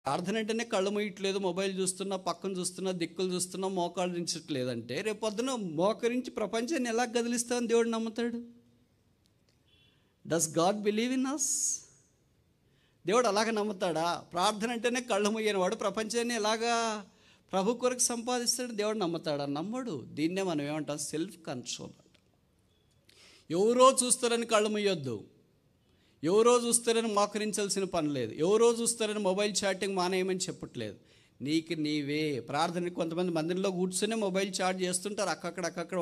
ప్రార్థన అంటేనే కళ్ళు మూయట్లేదు, మొబైల్ చూస్తున్నా, పక్కన చూస్తున్నా, దిక్కులు చూస్తున్నా, మోకాళ్ళు దించట్లేదంటే రేపు పొద్దున మోకరించి ప్రపంచాన్ని ఎలా కదిలిస్తామని దేవుడు నమ్ముతాడు? Does God believe in us? దేవుడు అలాగ నమ్ముతాడా? ప్రార్థన అంటేనే కళ్ళు మూయని వాడు ప్రపంచాన్ని ఎలాగా ప్రభు కొరకు సంపాదిస్తాడు దేవుడు నమ్ముతాడా? నమ్మడు. దీన్నే మనం ఏమంటాం? సెల్ఫ్ కంట్రోల్ అంట. ఎవరో చూస్తారని కళ్ళు మూయొద్దు, ఎవరో చూస్తారని మోకరించాల్సిన పని లేదు, ఎవరో చూస్తారని మొబైల్ చాటింగ్ మానేయమని చెప్పట్లేదు. నీకు నీవే ప్రార్థనకి కొంతమంది మందిరంలో కూర్చొని మొబైల్ చాట్ చేస్తుంటారు అక్కడక్కడ.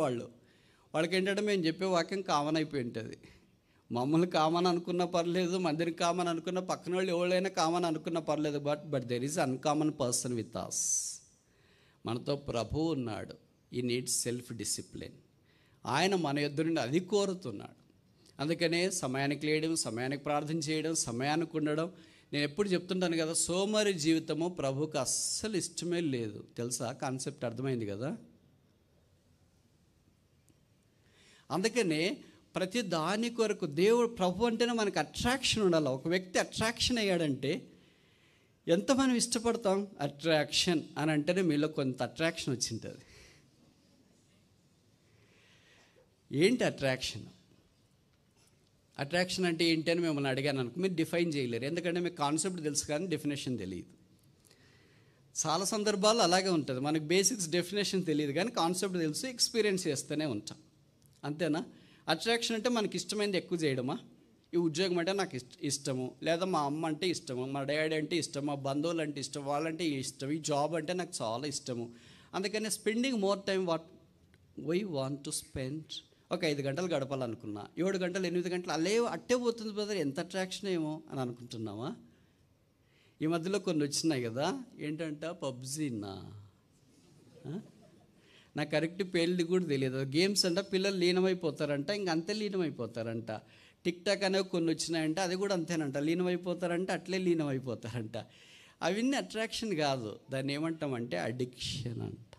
వాళ్ళకి ఏంటంటే మేము చెప్పే వాక్యం కామన్ అయిపోయి ఉంటుంది. మమ్మల్ని కామన్ అనుకున్న పర్లేదు, మందిరం కామన్ అనుకున్న, పక్కన వాళ్ళు ఎవరైనా కామన్ అనుకున్న పర్లేదు, but there is uncommon person with us. మనతో ప్రభువు ఉన్నాడు. ఈ నీడ్స్ సెల్ఫ్ డిసిప్లిన్. ఆయన మన యొద్ద నుండి అది కోరుతున్నాడు. అందుకనే సమయానికి లేయడం, సమయానికి ప్రార్థన చేయడం, సమయానికి ఉండడం. నేను ఎప్పుడు చెప్తుంటాను కదా, సోమరి జీవితము ప్రభువుకి అస్సలు ఇష్టమే లేదు. తెలుసా? కాన్సెప్ట్ అర్థమైంది కదా. అందుకనే ప్రతి దాని కొరకు దేవుడు, ప్రభు అంటేనే మనకు అట్రాక్షన్ ఉండాలి. ఒక వ్యక్తి అట్రాక్షన్ అయ్యాడంటే ఎంత మనం ఇష్టపడతాం? అట్రాక్షన్ అని అంటేనే మీలో కొంత అట్రాక్షన్ వచ్చింటుంది. ఏంటి అట్రాక్షన్? అట్రాక్షన్ అంటే ఏంటి అని మిమ్మల్ని అడిగాను అనుకో, మీరు డిఫైన్ చేయలేరు. ఎందుకంటే మీకు కాన్సెప్ట్ తెలుసు కానీ డెఫినేషన్ తెలియదు. చాలా సందర్భాల్లో అలాగే ఉంటుంది. మనకు బేసిక్స్ డెఫినేషన్ తెలియదు కానీ కాన్సెప్ట్ తెలుసు, ఎక్స్పీరియన్స్ చేస్తూనే ఉంటాం. అంతేనా? అట్రాక్షన్ అంటే మనకి ఇష్టమైనది ఎక్కువ చేయడమా? ఈ ఉద్యోగం అంటే నాకు ఇష్టము, లేదా మా అమ్మ అంటే ఇష్టము, మా డాడీ అంటే ఇష్టము, మా బంధువులు అంటే ఇష్టం, వాళ్ళంటే ఇష్టం, ఈ జాబ్ అంటే నాకు చాలా ఇష్టము. అందుకని spending more time what why want to spend. ఒక 5 గంటలు గడపాలనుకున్నా, 7 గంటలు 8 గంటలు అట్టే పోతుంది బ్రదర్, ఎంత అట్రాక్షన్ ఏమో అని అనుకుంటున్నావా? ఈ మధ్యలో కొన్ని వచ్చినాయి కదా, ఏంటంట పబ్జీనా, నాకు కరెక్ట్ పేర్లు కూడా తెలియదు. గేమ్స్ అంట పిల్లలు లీనమైపోతారంట, ఇంక అంతే లీనమైపోతారంట. టిక్ టాక్ అనేవి కొన్ని వచ్చినాయంట, అది కూడా అంతేనంట, లీనమైపోతారంట, అట్లే లీనమైపోతారంట. అవన్నీ అట్రాక్షన్ కాదు, దాన్ని ఏమంటామంటే అడిక్షన్ అంట.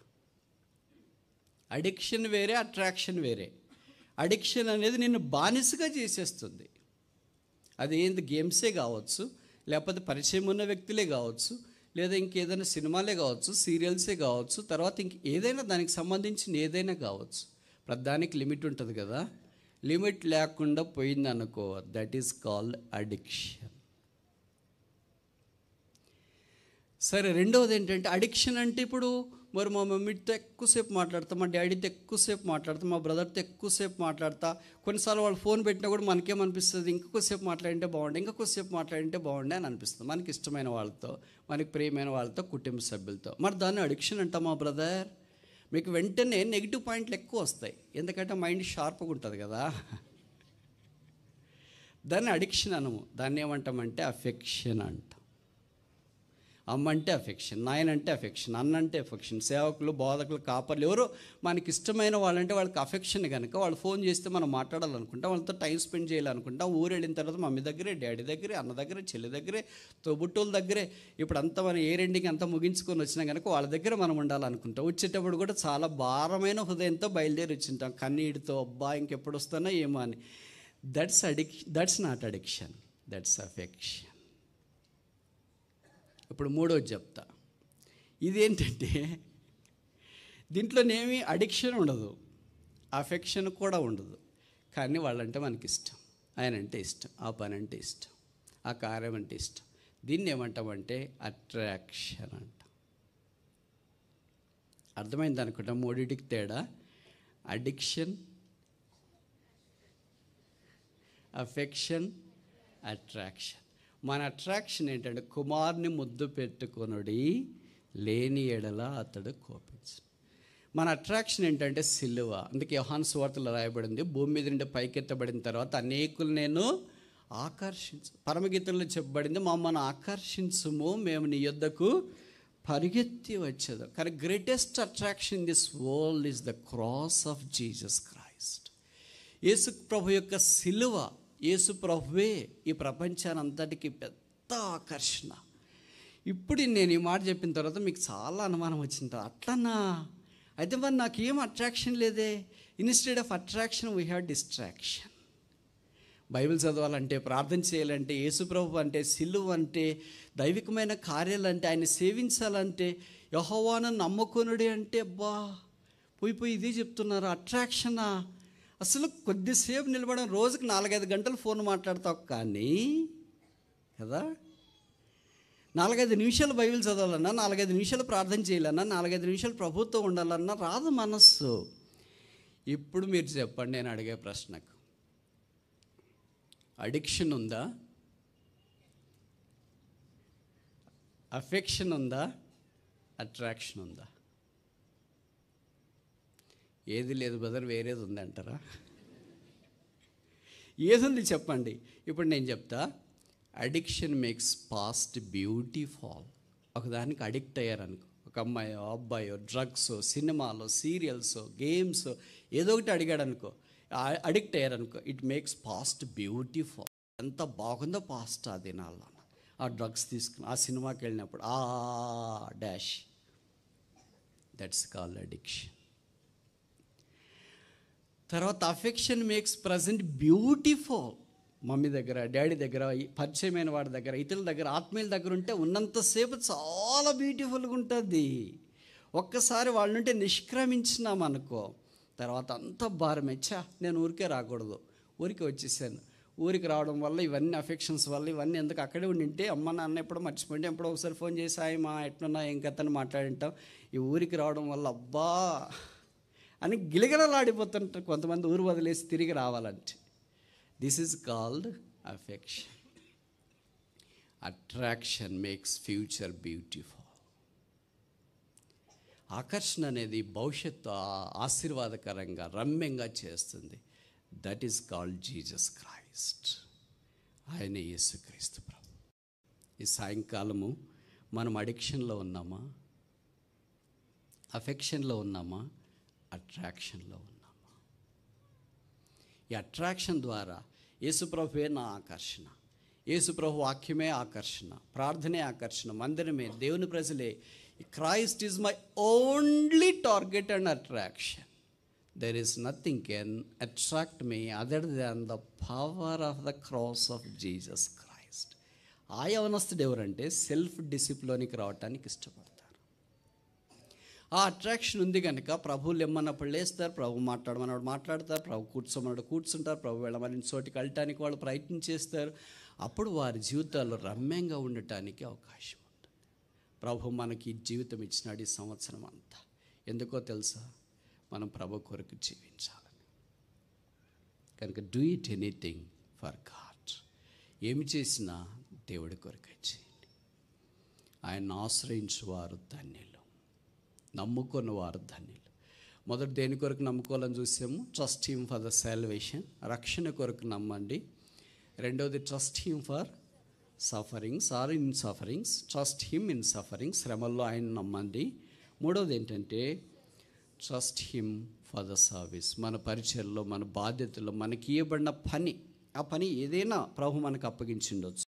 అడిక్షన్ వేరే, అట్రాక్షన్ వేరే. అడిక్షన్ అనేది నిన్ను బానిసగా చేసేస్తుంది. అది ఏంది? గేమ్సే కావచ్చు, లేకపోతే పరిచయం ఉన్న వ్యక్తులే కావచ్చు, లేదా ఇంకేదైనా సినిమాలే కావచ్చు, సీరియల్సే కావచ్చు, తర్వాత ఇంక ఏదైనా దానికి సంబంధించిన ఏదైనా కావచ్చు. ప్రతిదానికి లిమిట్ ఉంటుంది కదా. లిమిట్ లేకుండా పోయిందనుకో, దట్ ఈస్ కాల్డ్ అడిక్షన్. సరే, రెండవది ఏంటంటే అడిక్షన్ అంటే ఇప్పుడు మరి మా మమ్మీతో ఎక్కువసేపు మాట్లాడతా, మా డాడీతో ఎక్కువసేపు మాట్లాడతా, మా బ్రదర్తో ఎక్కువసేపు మాట్లాడతా. కొన్నిసార్లు వాళ్ళు ఫోన్ పెట్టినా కూడా మనకేమనిపిస్తుంది, ఇంకొకసేపు మాట్లాడింటే బాగుండే, ఇంకొకసేపు మాట్లాడింటే బాగుండే అని అనిపిస్తుంది. మనకి ఇష్టమైన వాళ్ళతో, మనకి ప్రియమైన వాళ్ళతో, కుటుంబ సభ్యులతో. మరి దాన్ని అడిక్షన్ అంటాం మా బ్రదర్. మీకు వెంటనే నెగిటివ్ పాయింట్లు ఎక్కువ వస్తాయి, ఎందుకంటే మైండ్ షార్ప్గా ఉంటుంది కదా. దాన్ని అడిక్షన్ అనము, దాన్ని ఏమంటామంటే అఫెక్షన్ అంటాం. అమ్మ అంటే అఫెక్షన్, నాయన అంటే అఫెక్షన్, అన్న అంటే అఫెక్షన్, సేవకులు, బోధకులు, కాపర్లు, ఎవరో మనకి ఇష్టమైన వాళ్ళంటే వాళ్ళకి అఫెక్షన్. కనుక వాళ్ళు ఫోన్ చేస్తే మనం మాట్లాడాలనుకుంటాం, వాళ్ళతో టైం స్పెండ్ చేయాలనుకుంటాం. ఊరు వెళ్ళిన తర్వాత మమ్మీ దగ్గరే, డాడీ దగ్గరే, అన్న దగ్గరే, చెల్లి దగ్గరే, తోబుట్టోళ్ళ దగ్గరే. ఇప్పుడు అంతా మనం ఏ రెండింగ్ అంతా ముగించుకొని వచ్చినా కనుక వాళ్ళ దగ్గర మనం ఉండాలనుకుంటాం. వచ్చేటప్పుడు కూడా చాలా భారమైన హృదయంతో బయలుదేరి వచ్చింటాం, కన్నీటితో, అబ్బా ఇంకెప్పుడు వస్తానో ఏమో అని. That's not addiction, that's affection. ఇప్పుడు మూడోది చెప్తా. ఇదేంటంటే దీంట్లోనేమి అడిక్షన్ ఉండదు, అఫెక్షన్ కూడా ఉండదు, కానీ వాళ్ళంటే మనకి ఇష్టం, ఆయన అంటే ఇష్టం, ఆ పని అంటే ఇష్టం, ఆ కార్యం అంటే ఇష్టం. దీన్ని ఏమంటామంటే అట్రాక్షన్ అంటాం. అర్థమైంది అనుకుంటా మూడింటికి తేడా. Addiction, affection, attraction. మన అట్రాక్షన్ ఏంటంటే కుమారుని ముద్దు పెట్టుకొనుడి, లేని ఎడల అతడు కోపించు. మన అట్రాక్షన్ ఏంటంటే సిలువ. అందుకే యోహాను సువార్తలో రాయబడింది, భూమి మీద నుండి పైకెత్తబడిన తర్వాత అనేకులు నేను ఆకర్షించు. పరమగీతంలో చెప్పబడింది, మమ్మల్ని ఆకర్షించుము, మేము నీ యొద్దకు పరిగెత్తి వచ్చేది. కానీ greatest attraction in this world is the cross of Jesus Christ. యేసు ప్రభు యొక్క సిలువ, యేసు ప్రభువే ఈ ప్రపంచాన్ని అంతటికి పెద్ద ఆకర్షణ. ఇప్పుడు నేను ఈ మాట చెప్పిన తర్వాత మీకు చాలా అనుమానం వచ్చింది, అట్లనా? అయితే మరి నాకేం అట్రాక్షన్ లేదే. Instead of attraction we have distraction. Bible చదవాలంటే, ప్రార్థన చేయాలంటే, యేసుప్రభు అంటే, సిలువ అంటే, దైవికమైన కార్యాలంటే, ఆయన సేవించాలంటే, యెహోవాను నమ్ముకొనుడి అంటే, అబ్బా పోయి ఇది చెప్తున్నారు. అట్రాక్షనా? అసలు కొద్దిసేపు నిలబడడం, రోజుకి 4-5 గంటలు ఫోన్ మాట్లాడతావు కానీ కదా, 4-5 నిమిషాలు బైబిల్ చదవాలన్నా, 4-5 నిమిషాలు ప్రార్థన చేయాలన్నా, 4-5 నిమిషాలు ప్రభుత్వం ఉండాలన్నా రాదు మనస్సు. ఇప్పుడు మీరు చెప్పండి, నేను అడిగే ప్రశ్నకు, అడిక్షన్ ఉందా? అఫెక్షన్ ఉందా? అట్రాక్షన్ ఉందా? ఏది లేదు బ్రదర్, వేరేది ఉంది అంటారా? ఏది ఉంది చెప్పండి. ఇప్పుడు నేను చెప్తా. Addiction makes past beautiful. ఒకదానికి అడిక్ట్ అయ్యారనుకో, ఒక అమ్మాయో అబ్బాయో, డ్రగ్స్, సినిమాలో, సీరియల్స్, గేమ్స్, ఏదో ఒకటి అడిగాడనుకో, అడిక్ట్ అయ్యారనుకో, ఇట్ మేక్స్ పాస్ట్ బ్యూటిఫుల్. ఎంత బాగుందో పాస్ట్ ఆ దినాల్లో. ఆ డ్రగ్స్ తీసుకుని ఆ సినిమాకి వెళ్ళినప్పుడు డాష్, దట్స్ కాల్డ్ అడిక్షన్. తర్వాత affection makes present beautiful. Mummy దగ్గర, డాడీ దగ్గర, పరిచయమైన వాడి దగ్గర, ఇతరుల దగ్గర, ఆత్మీయుల దగ్గర ఉంటే ఉన్నంతసేపు చాలా బ్యూటిఫుల్గా ఉంటుంది. ఒక్కసారి వాళ్ళ నుండి నిష్క్రమించినామనుకో, తర్వాత అంత భారమేచ్చా, నేను ఊరికే రాకూడదు, ఊరికి వచ్చేసాను. ఊరికి రావడం వల్ల ఇవన్నీ అఫెక్షన్స్ వల్ల ఇవన్నీ ఎందుకు, అక్కడే ఉండింటే అమ్మ నాన్న ఎప్పుడో మర్చిపోయింటే ఎప్పుడో ఒకసారి ఫోన్ చేసి ఆయమా ఎట్లున్నా ఏం కథని మాట్లాడింటాం. ఈ ఊరికి రావడం వల్ల అబ్బా అని గిలగిలలాడిపోతుంటారు కొంతమంది, ఊరు వదిలేసి తిరిగి రావాలంటే. This is called affection. Attraction makes future beautiful. ఆకర్షణ అనేది భవిష్యత్తు ఆశీర్వాదకరంగా, రమ్యంగా చేస్తుంది. That is called Jesus Christ. ఆయన యేసుక్రీస్తు ప్రభు. ఈ సాయంకాలము మనం అడిక్షన్లో ఉన్నామా? అఫెక్షన్లో ఉన్నామా? అట్రాక్షన్లో ఉన్నామా? ఈ అట్రాక్షన్ ద్వారా యేసుప్రభువే నా ఆకర్షణ, యేసుప్రభు వాక్యమే ఆకర్షణ, ప్రార్థనే ఆకర్షణ, మందిరమే, దేవుని ప్రజలే. Christ is my only target and attraction. There is nothing can attract me other than the power of the cross of Jesus Christ. ఆ యవనస్తుడు ఎవరంటే సెల్ఫ్ డిసిప్లిన్కి రావటానికి ఇష్టపడతారు. ఆ అట్రాక్షన్ ఉంది కనుక ప్రభువులు ఎమ్మన్నప్పుడు లేస్తారు, ప్రభు మాట్లాడమన్నాడు మాట్లాడతారు, ప్రభు కూర్చోమన్నాడు కూర్చుంటారు, ప్రభు వెళ్ళమని చోటికి వెళ్ళటానికి వాళ్ళు ప్రయత్నం చేస్తారు. అప్పుడు వారి జీవితాల్లో రమ్యంగా ఉండటానికి అవకాశం ఉంటుంది. ప్రభు మనకి జీవితం ఇచ్చినాడు ఈ సంవత్సరం అంతా. ఎందుకో తెలుసా? మనం ప్రభు కొరకు జీవించాలని. కనుక do it anything for God. ఏమి చేసినా దేవుడి కొరకే చేయండి. ఆయన ఆశ్రయించువారు ధన్యులు, నమ్ముకున్న వారు ధన్యులు. మొదటి దేని కొరకు నమ్ముకోవాలని చూసాము? Trust him for the salvation, రక్షణ కొరకు నమ్మండి. రెండవది trust him for sufferings or in sufferings, trust him in sufferings, శ్రమల్లో ఆయన నమ్మండి. మూడవది ఏంటంటే trust him for the service, మన పరిచర్లో, మన బాధ్యతలో మనకి ఇవ్వబడిన పని, ఆ పని ఏదైనా ప్రభు మనకు అప్పగించిండొచ్చు.